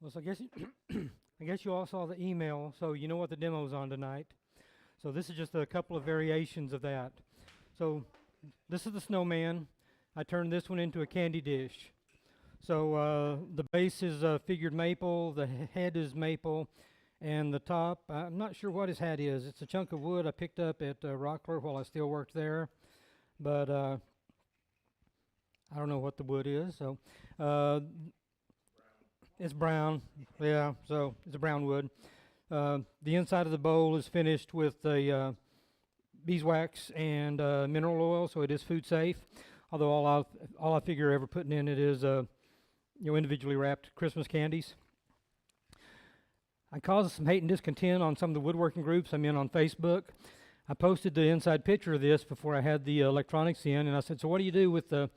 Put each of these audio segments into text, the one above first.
Well, so I guess I guess you all saw the email, so you know what the demo's on tonight. So this is just a couple of variations of that. So this is the snowman. I turned this one into a candy dish. So the base is figured maple, the head is maple, and the top, I'm not sure what his hat is. It's a chunk of wood I picked up at Rockler while I still worked there, but I don't know what the wood is. So it's brown, yeah, so it's a brown wood. The inside of the bowl is finished with the beeswax and mineral oil, so it is food safe. Although all I figure ever putting in it is individually wrapped Christmas candies. I caused some hate and discontent on some of the woodworking groups I'm in on Facebook. I posted the inside picture of this before I had the electronics in, and I said, so what do you do with a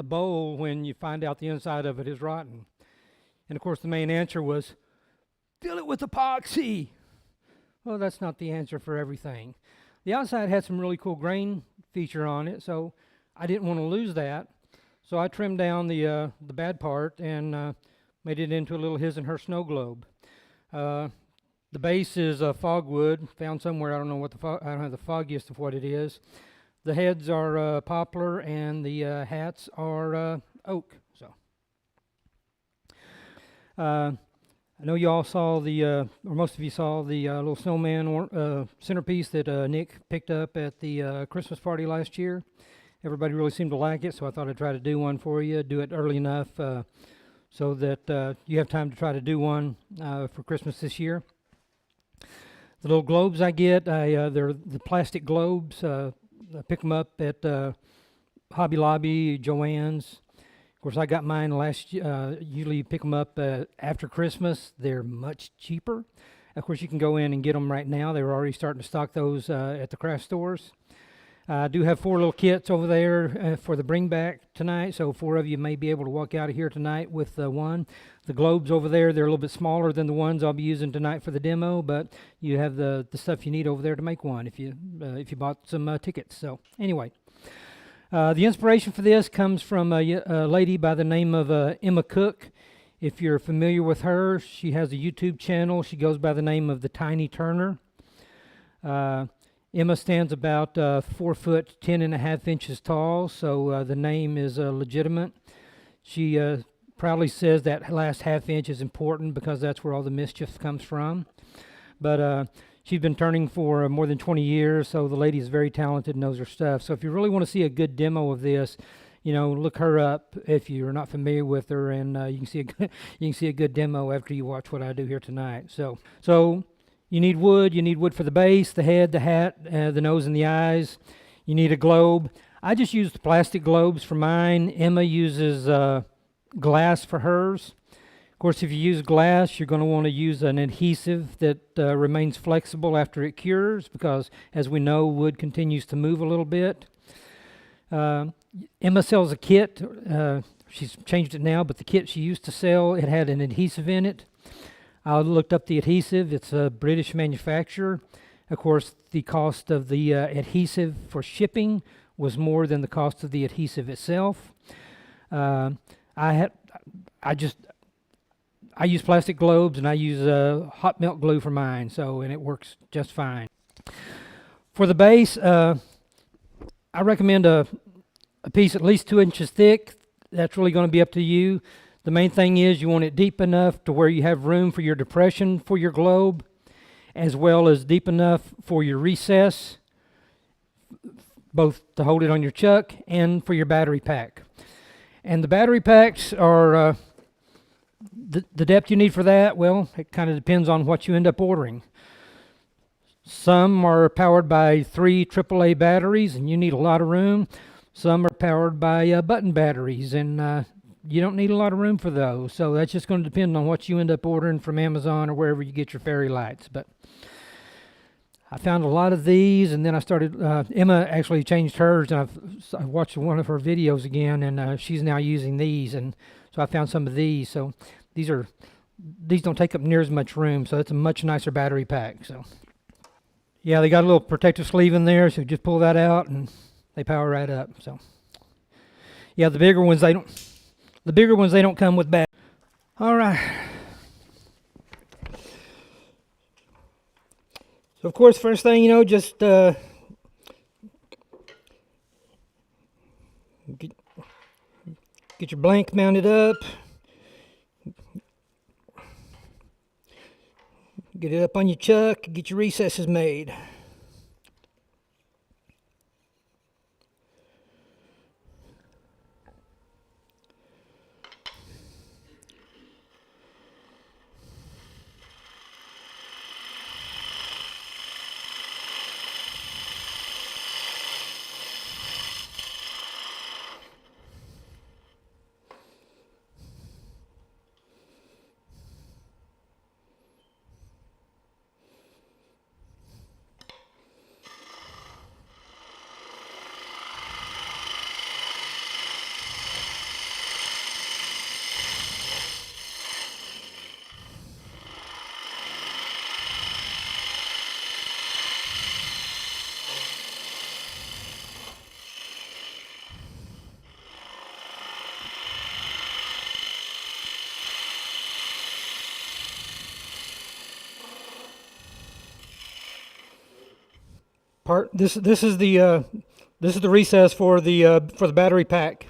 bowl when you find out the inside of it is rotten? And of course the main answer was, fill it with epoxy. Well, that's not the answer for everything. The outside had some really cool grain feature on it, so I didn't want to lose that. So I trimmed down the bad part and made it into a little his and her snow globe. The base is fogwood, found somewhere. I don't know what I don't have the foggiest of what it is. The heads are poplar, and the hats are oak. So I know you all saw or most of you saw the little snowman centerpiece that Nick picked up at the Christmas party last year. Everybody really seemed to like it, so I thought I'd try to do one for you, do it early enough so that you have time to try to do one for Christmas this year. The little globes I get, they're the plastic globes. I pick them up at Hobby Lobby, Joann's. Of course, I got mine usually pick them up after Christmas. They're much cheaper. Of course, you can go in and get them right now. They were already starting to stock those at the craft stores. I do have 4 little kits over there for the bring back tonight, so 4 of you may be able to walk out of here tonight with one. The globes over there, they're a little bit smaller than the ones I'll be using tonight for the demo, but you have the stuff you need over there to make one if you bought some tickets. So anyway, the inspiration for this comes from a lady by the name of Emma Cook. If you're familiar with her, she has a YouTube channel. She goes by the name of the Tiny Turner. Emma stands about 4 foot 10.5 inches tall, so the name is legitimate. She proudly says that last half inch is important because that's where all the mischief comes from. But she's been turning for more than 20 years, so the lady is very talented and knows her stuff. So if you really want to see a good demo of this, look her up if you're not familiar with her, and you can see a good demo after you watch what I do here tonight. So. You need wood. You need wood for the base, the head, the hat, the nose, and the eyes. You need a globe. I just used plastic globes for mine. Emma uses glass for hers. Of course, if you use glass, you're going to want to use an adhesive that remains flexible after it cures, because, as we know, wood continues to move a little bit. Emma sells a kit. She's changed it now, but the kit she used to sell, it had an adhesive in it. I looked up the adhesive. It's a British manufacturer. Of course, the cost of the adhesive for shipping was more than the cost of the adhesive itself. I use plastic globes, and I use hot melt glue for mine, and it works just fine. For the base, I recommend a piece at least 2 inches thick. That's really going to be up to you. The main thing is you want it deep enough to where you have room for your depression for your globe, as well as deep enough for your recess, both to hold it on your chuck and for your battery pack. And the battery packs are the depth you need for that. Well, it kind of depends on what you end up ordering. Some are powered by 3 AAA batteries, and you need a lot of room. Some are powered by button batteries, and you don't need a lot of room for those. So that's just going to depend on what you end up ordering from Amazon or wherever you get your fairy lights. But I found a lot of these, and then I started, Emma actually changed hers, and I watched one of her videos again, and she's now using these, and so I found some of these. So these don't take up near as much room, so it's a much nicer battery pack. So yeah, they got a little protective sleeve in there, so just pull that out and they power right up. So yeah, the bigger ones they don't come with batteries. All right. So of course, first thing you know, just get, get your blank mounted up, get it up on your chuck, get your recesses made. This is the recess for the battery pack.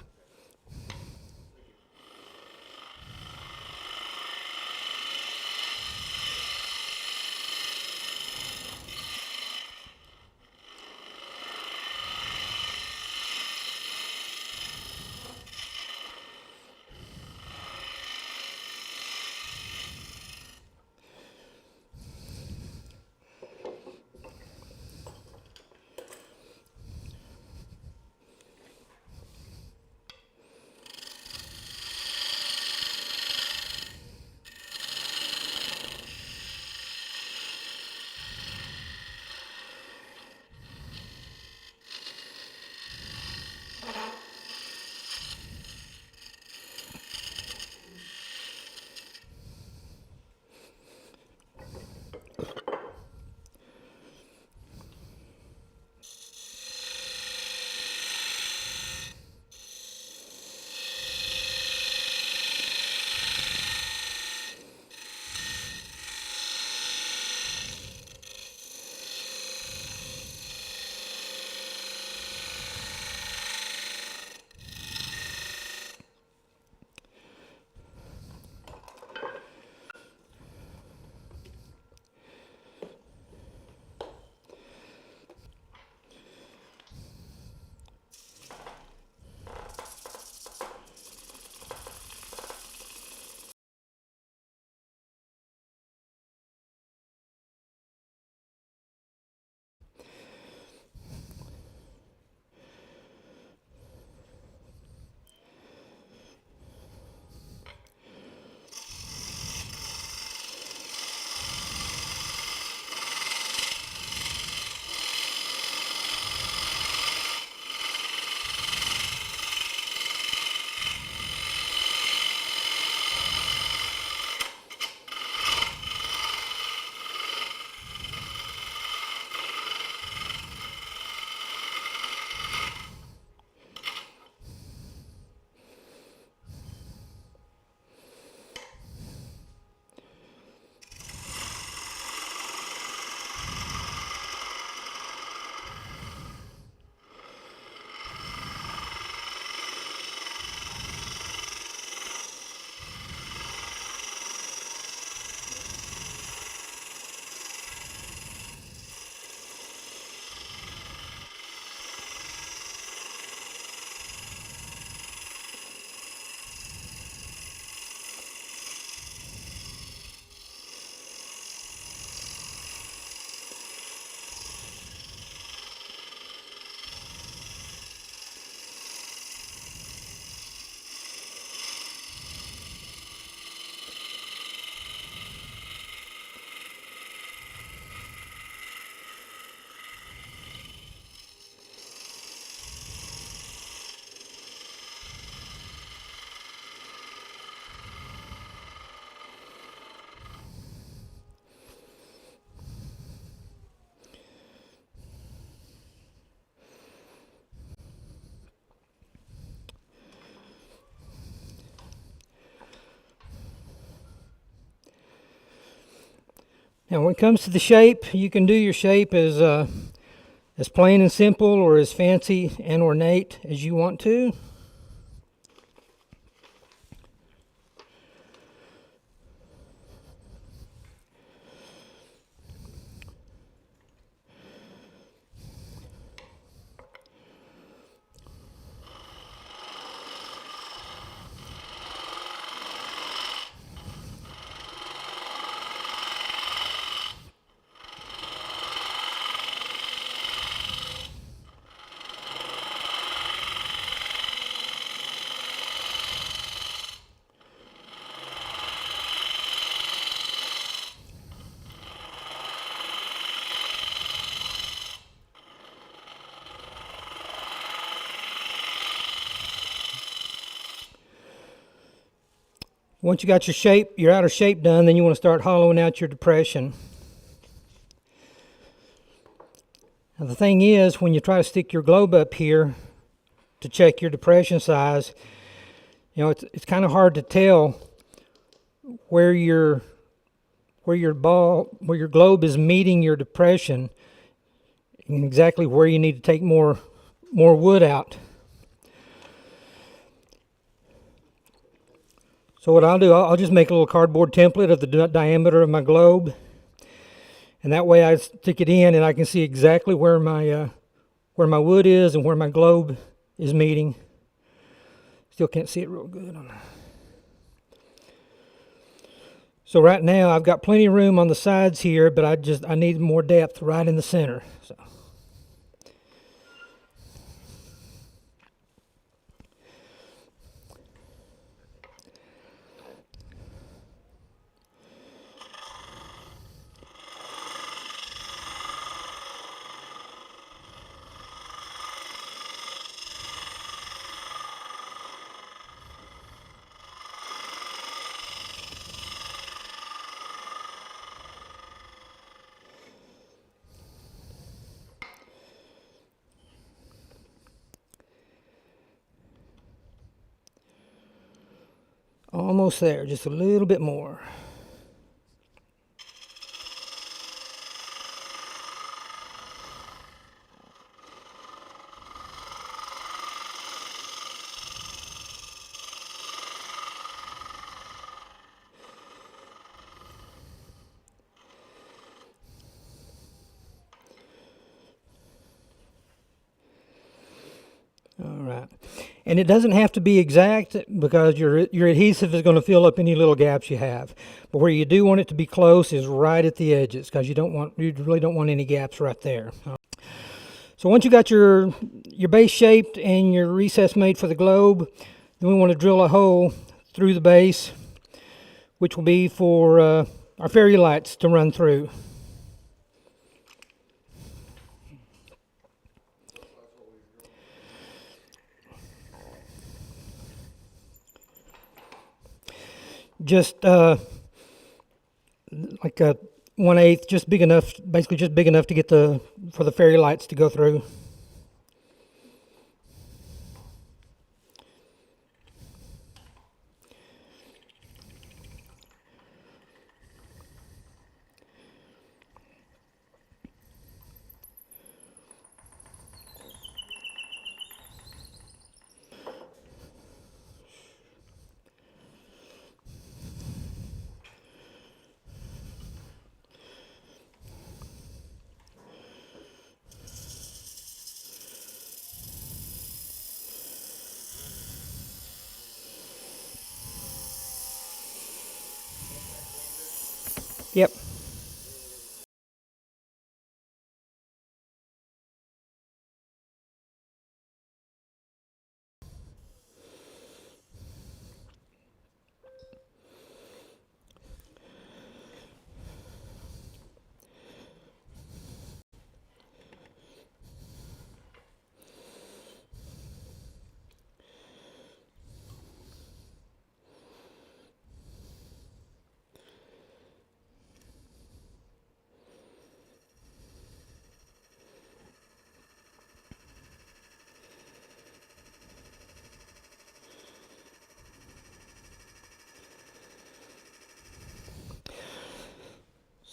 Now when it comes to the shape, you can do your shape as plain and simple or as fancy and ornate as you want to. Once you got your shape, your outer shape done, then you want to start hollowing out your depression. Now the thing is, when you try to stick your globe up here to check your depression size, you know, it's kind of hard to tell where your globe is meeting your depression and exactly where you need to take more wood out. So what I'll do, I'll just make a little cardboard template of the diameter of my globe, and that way I stick it in and I can see exactly where my wood is and where my globe is meeting. Still can't see it real good on that. So right now I've got plenty of room on the sides here, but I need more depth right in the center. So. Almost there, just a little bit more. All right. And it doesn't have to be exact because your adhesive is going to fill up any little gaps you have. But where you do want it to be close is right at the edges, because you really don't want any gaps right there. So once you got your base shaped and your recess made for the globe, then we want to drill a hole through the base, which will be for our fairy lights to run through. Just like a 1/8, just big enough, basically just big enough to get for the fairy lights to go through.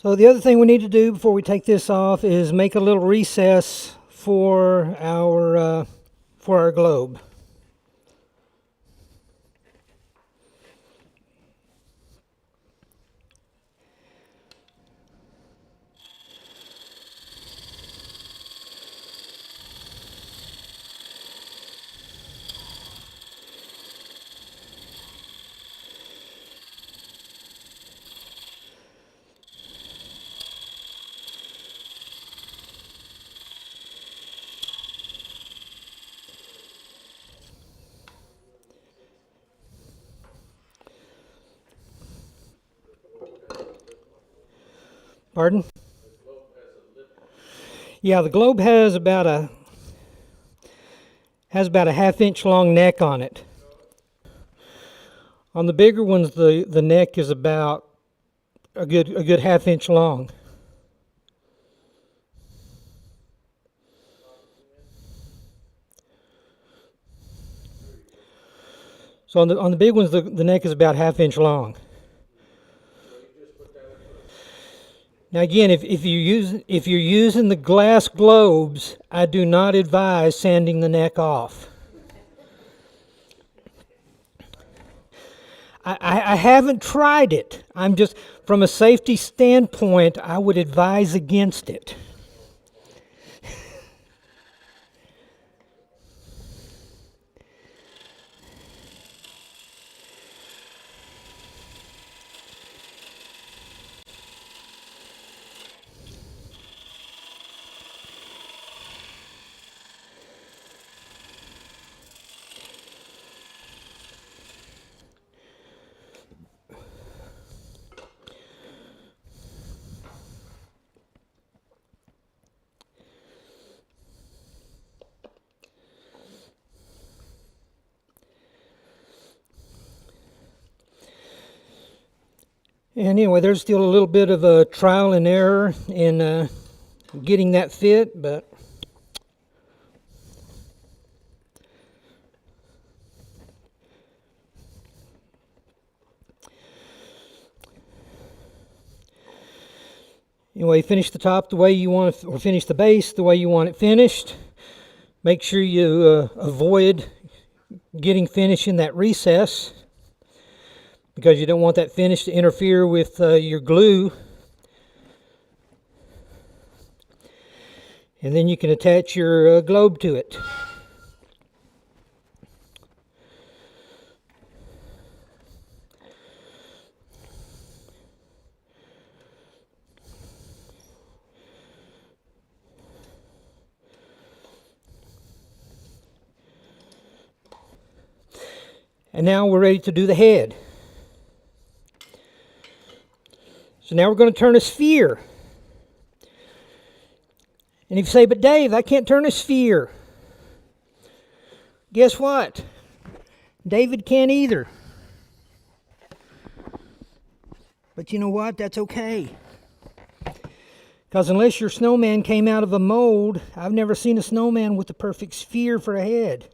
So the other thing we need to do before we take this off is make a little recess for our globe. Pardon? Yeah, the globe has about a half-inch long neck on it. On the bigger ones, the neck is about a good half-inch long. So on the big ones, the neck is about half-inch long. Now again, if you're using the glass globes, I do not advise sanding the neck off. I haven't tried it. I'm just, from a safety standpoint, I would advise against it. And anyway, there's still a little bit of a trial and error in getting that fit, but anyway, finish the top the way you want it, or finish the base the way you want it finished. Make sure you avoid getting finish in that recess, because you don't want that finish to interfere with your glue. And then you can attach your globe to it. And now we're ready to do the head. So now we're going to turn a sphere. And if you say, but Dave, I can't turn a sphere. Guess what? David can't either. But you know what? That's okay. Because unless your snowman came out of a mold, I've never seen a snowman with the perfect sphere for a head.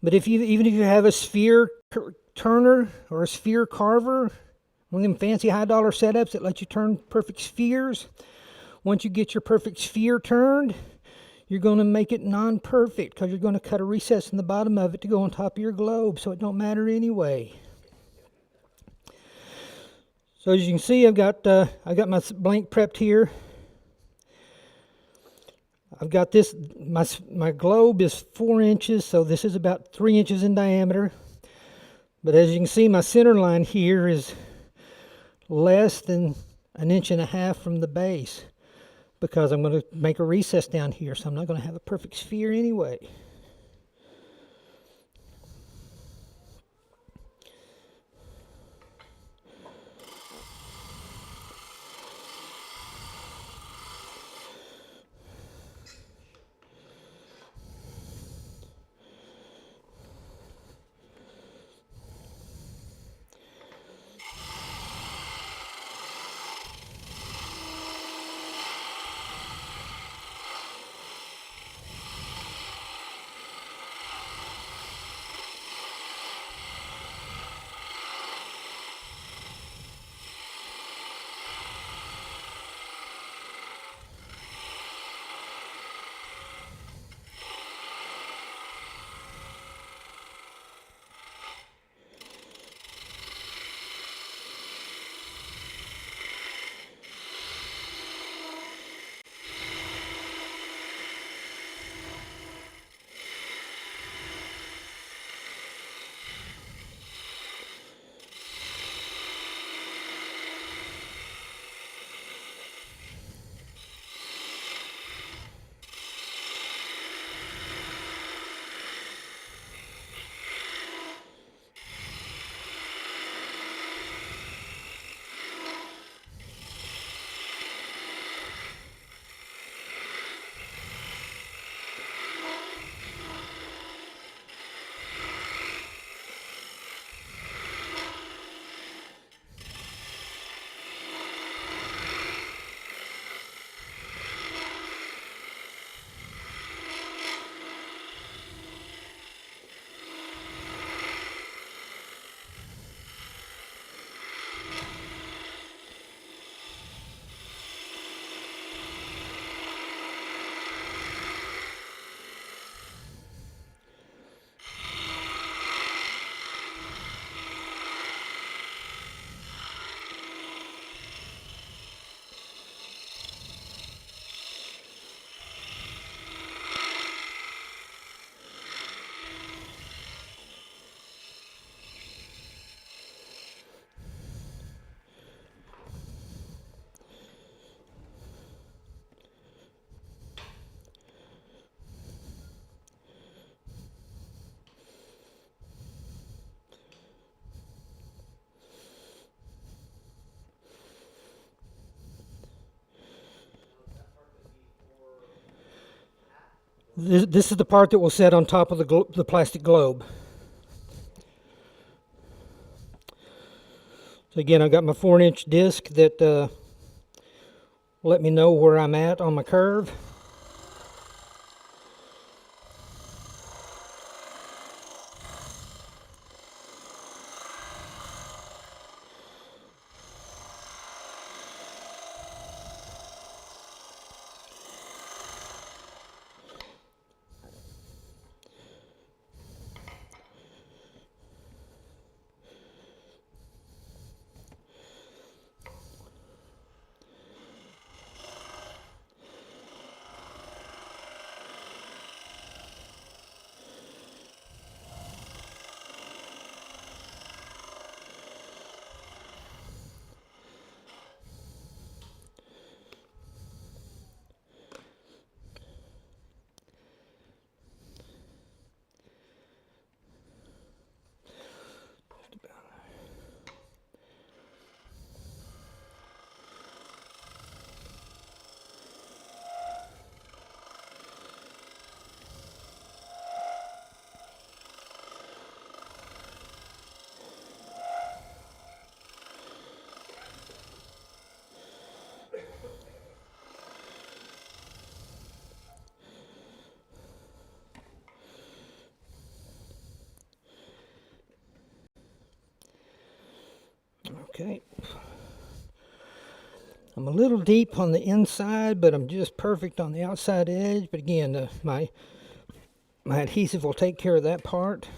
But even if you have a sphere turner or a sphere carver, one of them fancy high dollar setups that let you turn perfect spheres, once you get your perfect sphere turned, you're going to make it non-perfect because you're going to cut a recess in the bottom of it to go on top of your globe, so it don't matter anyway. So as you can see, I've got my blank prepped here. I've got this, my globe is 4 inches, so this is about 3 inches in diameter. But as you can see, my center line here is less than 1.5 inches from the base, because I'm going to make a recess down here, so I'm not going to have a perfect sphere anyway. This is the part that will set on top of the plastic globe. So again, I've got my 4-inch disc that will let me know where I'm at on my curve. Okay. I'm a little deep on the inside, but I'm just perfect on the outside edge. But again, my adhesive will take care of that part.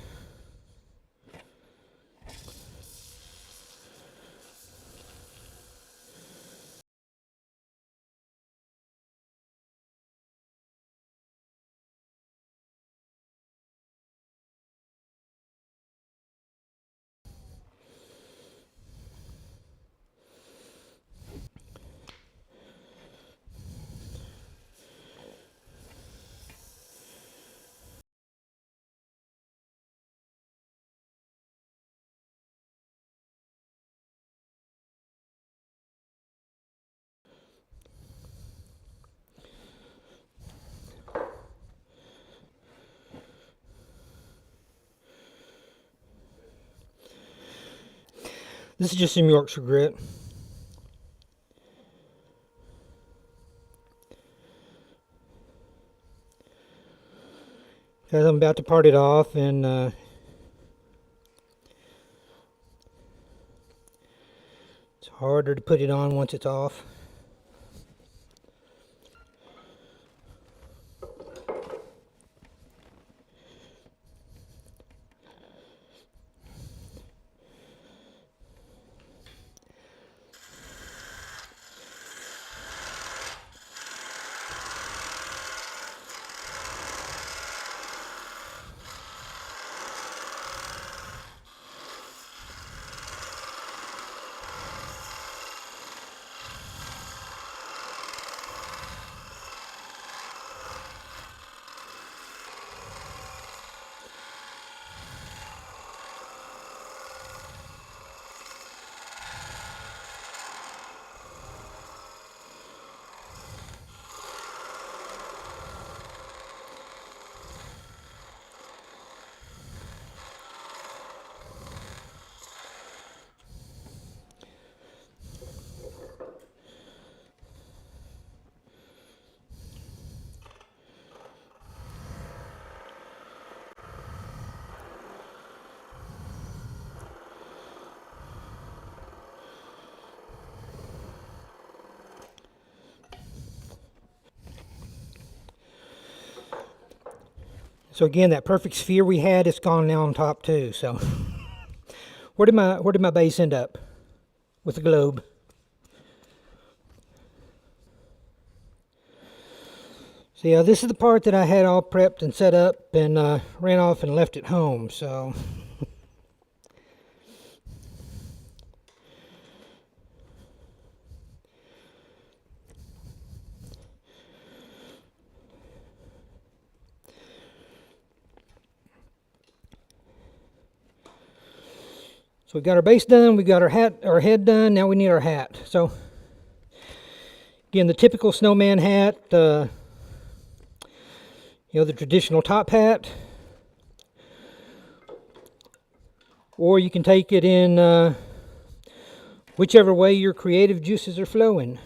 This is just some Yorkshire grit. Because I'm about to part it off, and it's harder to put it on once it's off. So again, that perfect sphere we had, it's gone now on top too. So where did my base end up with the globe? So yeah, this is the part that I had all prepped and set up, and ran off and left it home. So we got our base done, we got our head done, now we need our hat. So again, the typical snowman hat, You know, the traditional top hat, or you can take it in whichever way your creative juices are flowing.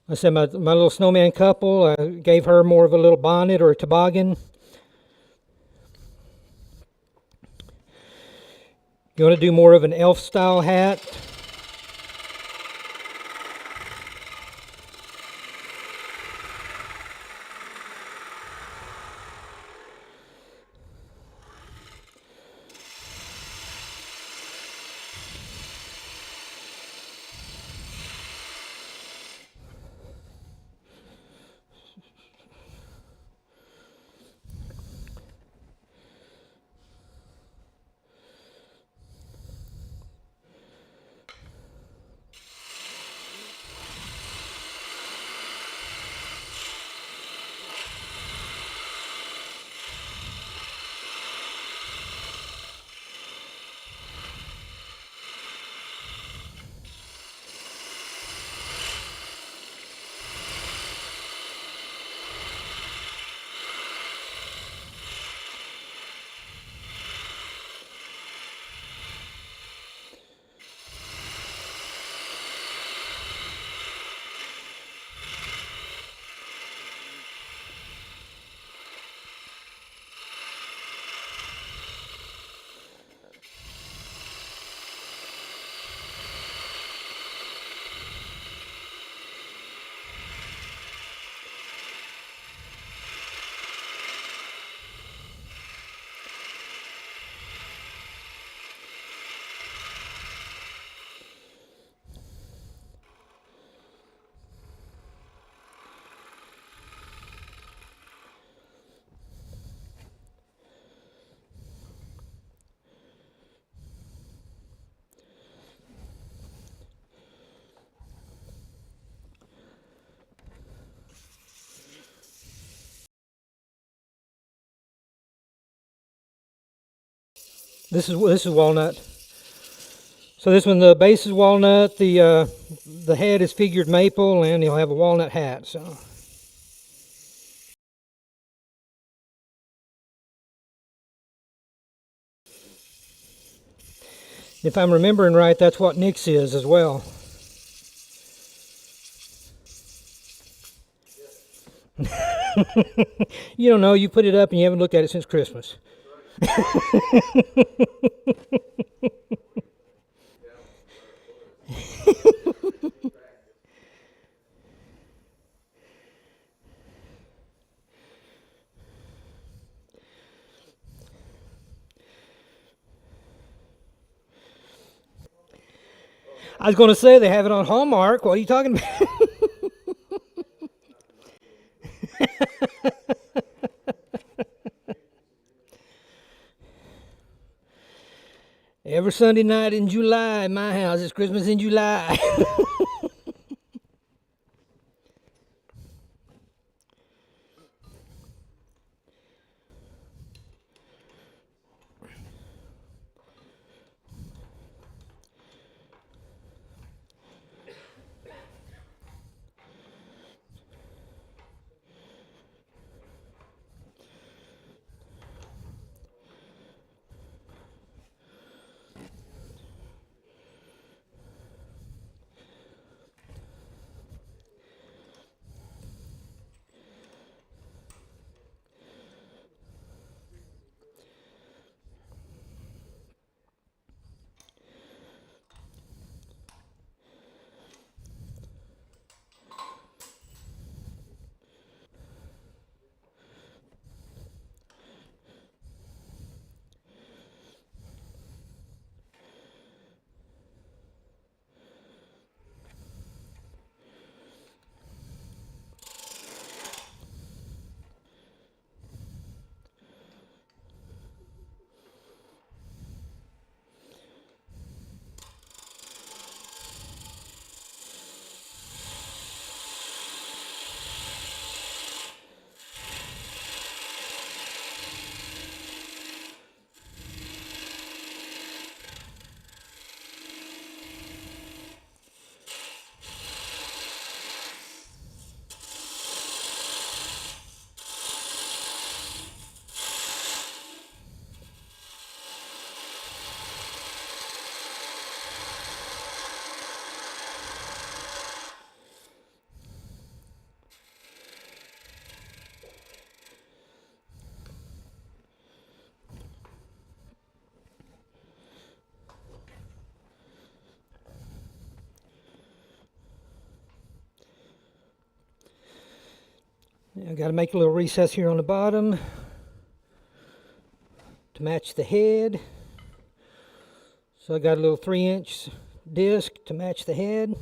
I said my little snowman couple, I gave her more of a little bonnet or a toboggan. You want to do more of an elf style hat? This is walnut. So this one, the base is walnut, the head is figured maple, and you'll have a walnut hat. So if I'm remembering right, that's what Nick's is as well. You don't know, you put it up and you haven't looked at it since Christmas. I was going to say they have it on Hallmark. What are you talking about? Every Sunday night in July in my house, it's Christmas in July. Now I got to make a little recess here on the bottom to match the head. So I got a little 3-inch disc to match the head.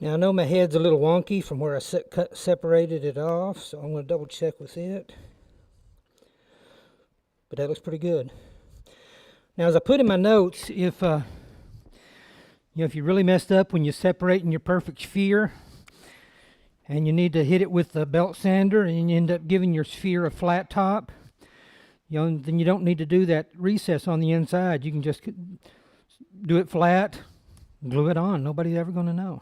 Now I know my head's a little wonky from where I separated it off, so I'm going to double check with it. But that looks pretty good. Now as I put in my notes, if if you really messed up when you're separating your perfect sphere and you need to hit it with the belt sander and you end up giving your sphere a flat top, then you don't need to do that recess on the inside. You can just do it flat, glue it on. Nobody's ever going to know.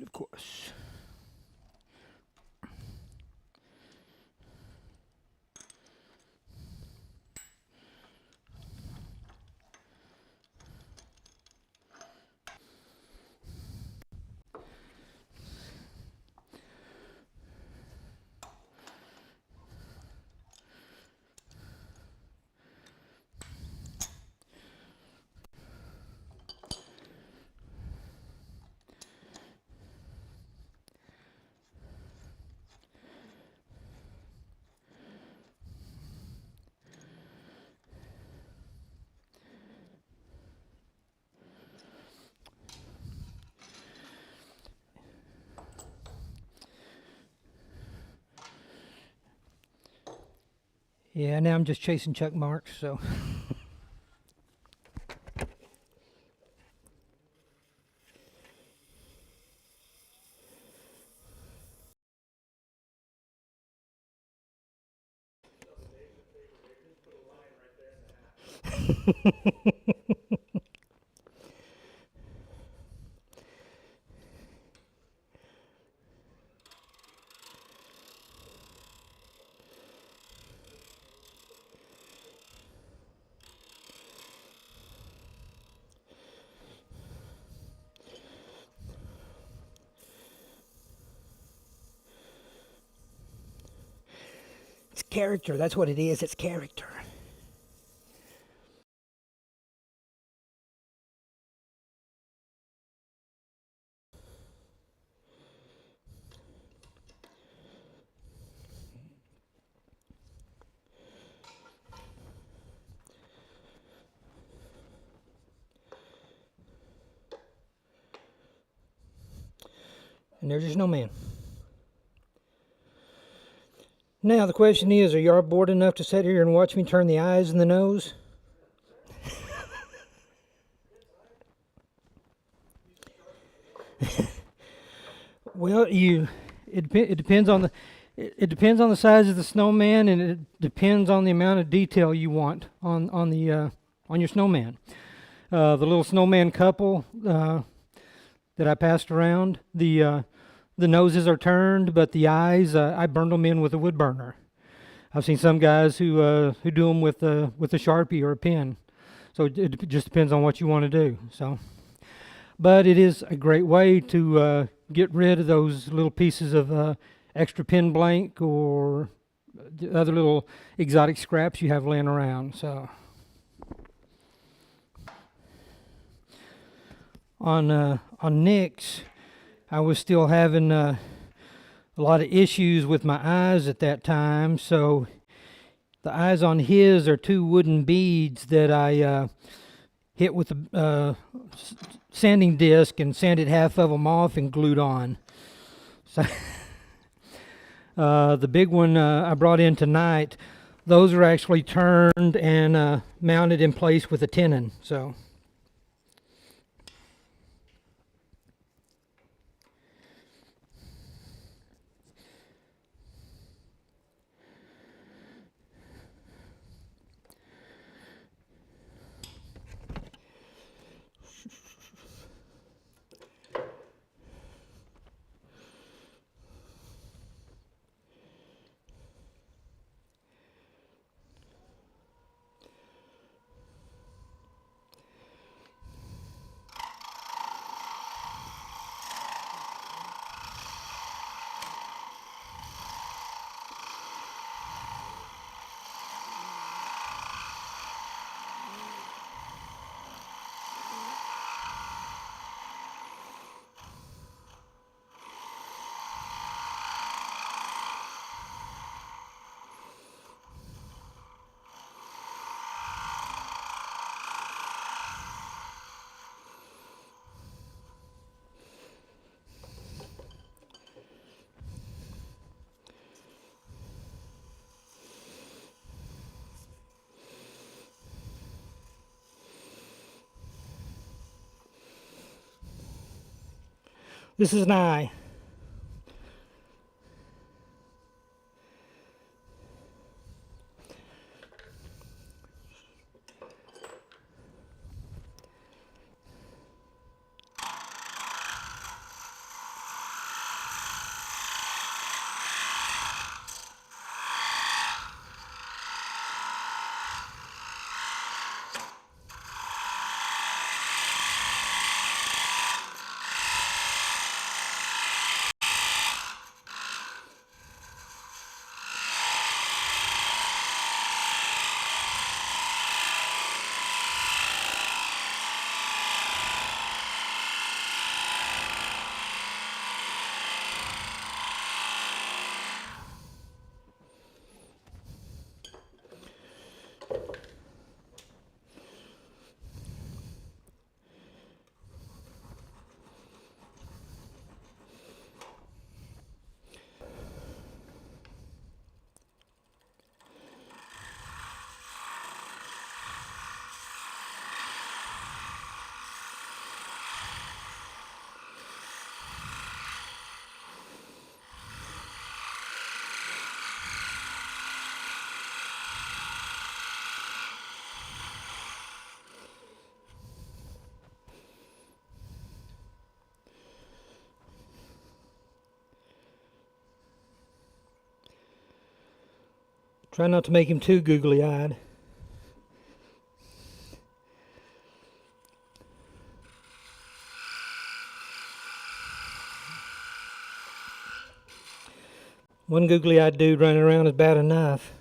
Of course. Yeah, now I'm just chasing check marks, so. It's character, that's what it is, it's character. And there's your snowman. Now the question is, are y'all bored enough to sit here and watch me turn the eyes and the nose? Well, it depends on it depends on the size of the snowman, and it depends on the amount of detail you want on your snowman. The little snowman couple that I passed around, the noses are turned, but the eyes, I burned them in with a wood burner. I've seen some guys who do them with a Sharpie or a pen. So it just depends on what you want to do. So, but it is a great way to get rid of those little pieces of extra pen blank or the other little exotic scraps you have laying around. So on Nick's, I was still having a lot of issues with my eyes at that time. So the eyes on his are two wooden beads that I hit with a sanding disc and sanded half of them off and glued on. So the big one I brought in tonight, those are actually turned and mounted in place with a tenon. So this is an eye. Try not to make him too googly-eyed. One googly-eyed dude running around is bad enough.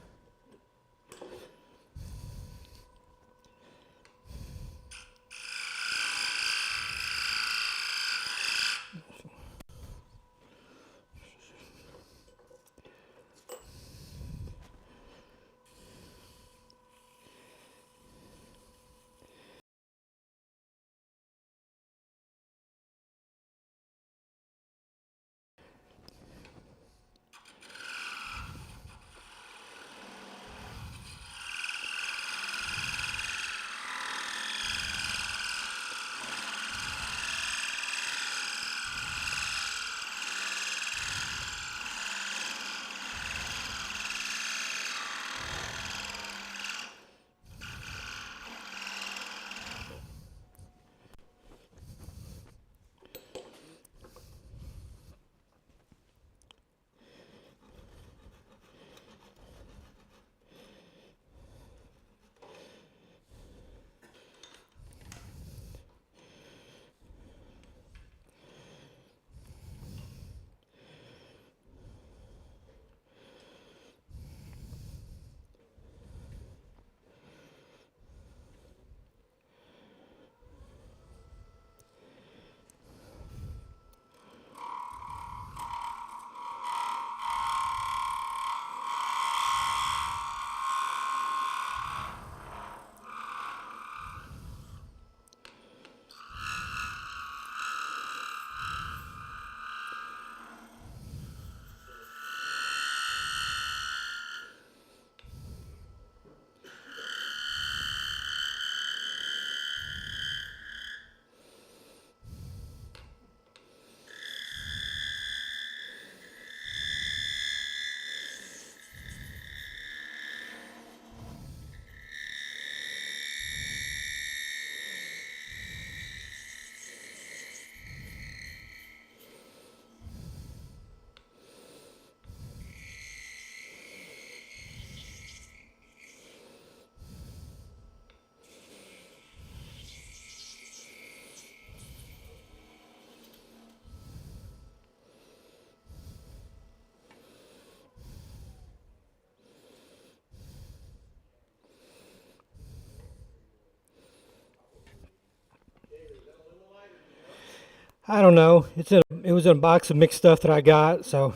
I don't know. It was in a box of mixed stuff that I got, so.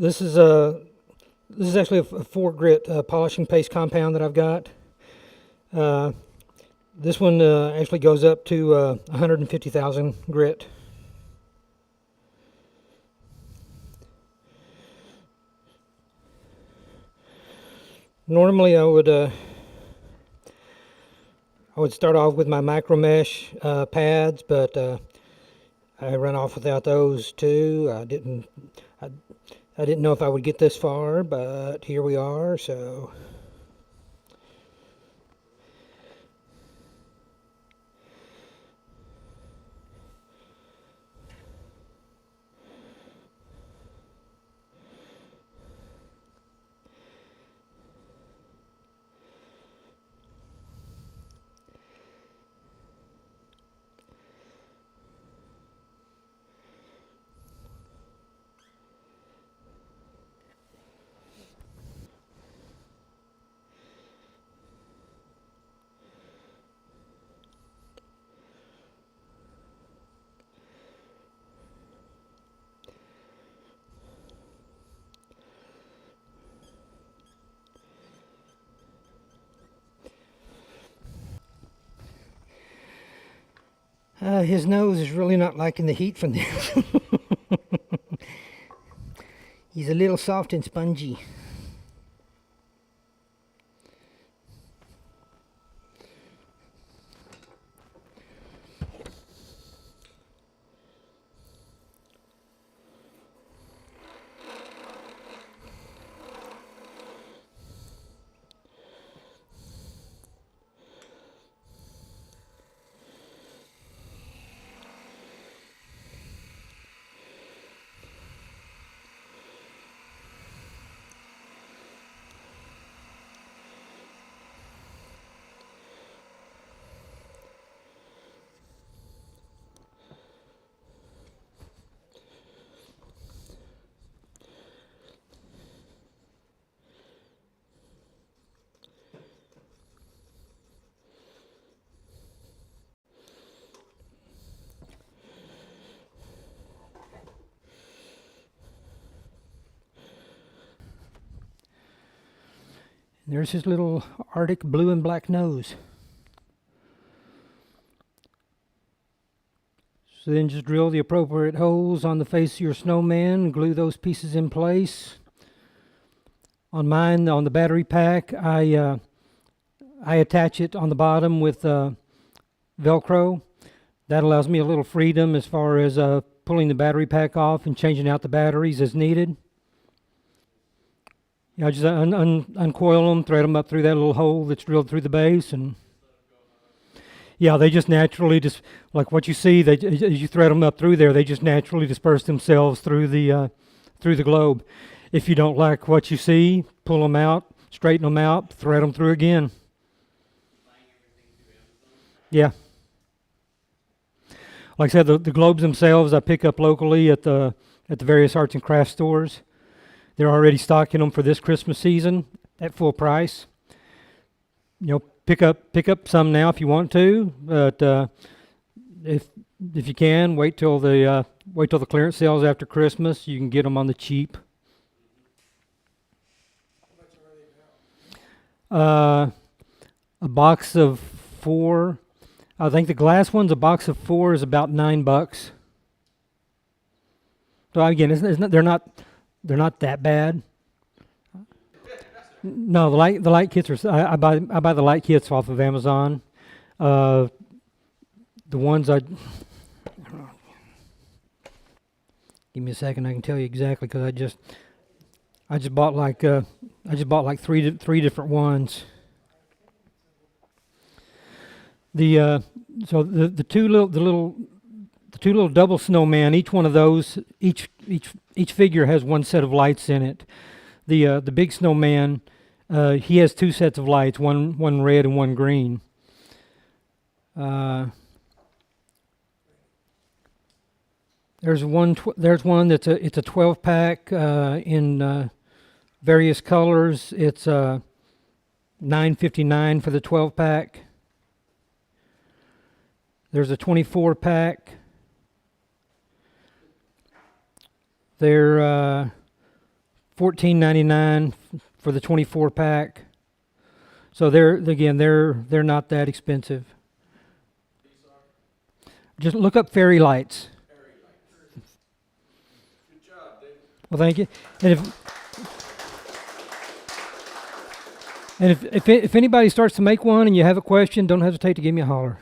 This is actually a 4 grit polishing paste compound that I've got. This one actually goes up to 150,000 grit. Normally I would start off with my micro mesh pads, but I ran off without those too. I didn't know if I would get this far, but here we are, so. His nose is really not liking the heat from this. He's a little soft and spongy. There's his little Arctic blue and black nose. So then just drill the appropriate holes on the face of your snowman, glue those pieces in place. On mine, on the battery pack, I attach it on the bottom with Velcro. That allows me a little freedom as far as pulling the battery pack off and changing out the batteries as needed. You know, just uncoil them, thread them up through that little hole that's drilled through the base, and yeah, they just naturally like what you see. As you thread them up through there, they just naturally disperse themselves through the globe. If you don't like what you see, pull them out, straighten them out, thread them through again. Yeah. Like I said, the globes themselves I pick up locally at the various arts and crafts stores. They're already stocking them for this Christmas season at full price. You know, pick up some now if you want to, but if you can, wait till the clearance sales after Christmas. You can get them on the cheap. A box of 4. I think the glass one's a box of 4 is about $9. So again, they're not that bad. No, the light kits are. I buy the light kits off of Amazon. The ones I don't Give me a second, I can tell you exactly because I just bought like three different ones. The two little double snowman. Each one of those, each figure has one set of lights in it. The big snowman, he has two sets of lights, one red and one green. There's one that's it's a 12 pack in various colors. It's $9.59 for the 12 pack. There's a 24 pack. They're $14.99 for the 24 pack. So they're not that expensive. Just look up fairy lights. Good job, David. Well, thank you. And if anybody starts to make one and you have a question, don't hesitate to give me a holler.